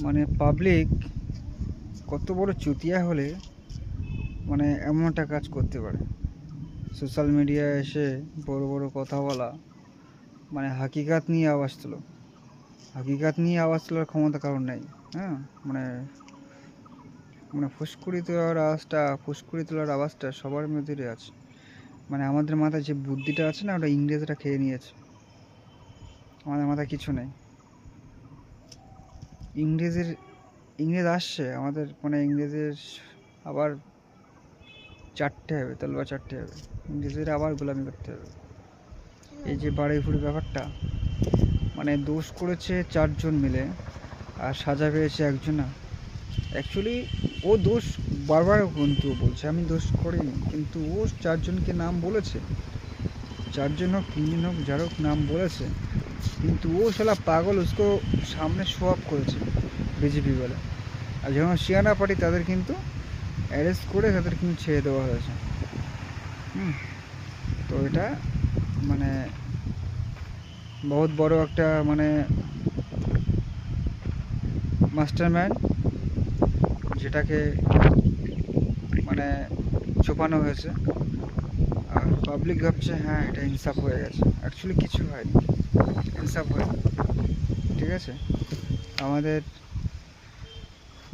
মানে পাবলিক কত বড় চুতিয়া হলে মানে এমন একটা কাজ করতে পারে। সোশ্যাল মিডিয়ায় এসে বড় বড় কথা বলা, মানে হাকিকাত নিয়ে আওয়াজ তোলো। হাকিকাত নিয়ে আওয়াজ তোলার ক্ষমতা কারণ নেই। হ্যাঁ, মানে মানে ফুসকুড়ি তোলার আওয়াজটা সবার মধ্যে আছে। মানে আমাদের মাথায় যে বুদ্ধিটা আছে না, ওটা ইংরেজরা খেয়ে নিয়েছে। আমাদের মাথায় কিছু নেই। ইংরেজের ইংরেজ আসছে আমাদের, মানে ইংরেজের আবার চারটে হবে, তলোয়ার চারটে হবে। ইংরেজের আবার গোলামি করতে হবে। এই যে বারুইপুরের ব্যাপারটা, মানে দোষ করেছে 4 জন মিলে আর সাজা পেয়েছে একজনা। অ্যাকচুয়ালি ও দোষ বারবার কিন্তু বলছে আমি দোষ করিনি, কিন্তু ও 4 জনকে নাম বলেছে। 4 জন হোক 3 জন হোক, যার হোক নাম বলেছে, কিন্তু ও শালা পাগল उसको সামনে শো অফ করেছে বিজেপি বলে। আর যখন শিয়ানা পার্টি তাদের কিন্তু অ্যারেস্ট করে তাদের কিন্তু ছেড়ে দেওয়া হয়েছে। তো এটা মানে বহুত বড় একটা মানে মাস্টার মাইন্ড, যেটাকে মানে ছুপানো হয়েছে। আর পাবলিক ভাবছে হ্যাঁ এটা ইনসাফ হয়ে গেছে, অ্যাকচুয়ালি কিছু হয়নি, ইনসাফ হয়নি। ঠিক আছে, আমাদের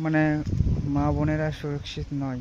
মানে মা বোনেরা সুরক্ষিত নয়।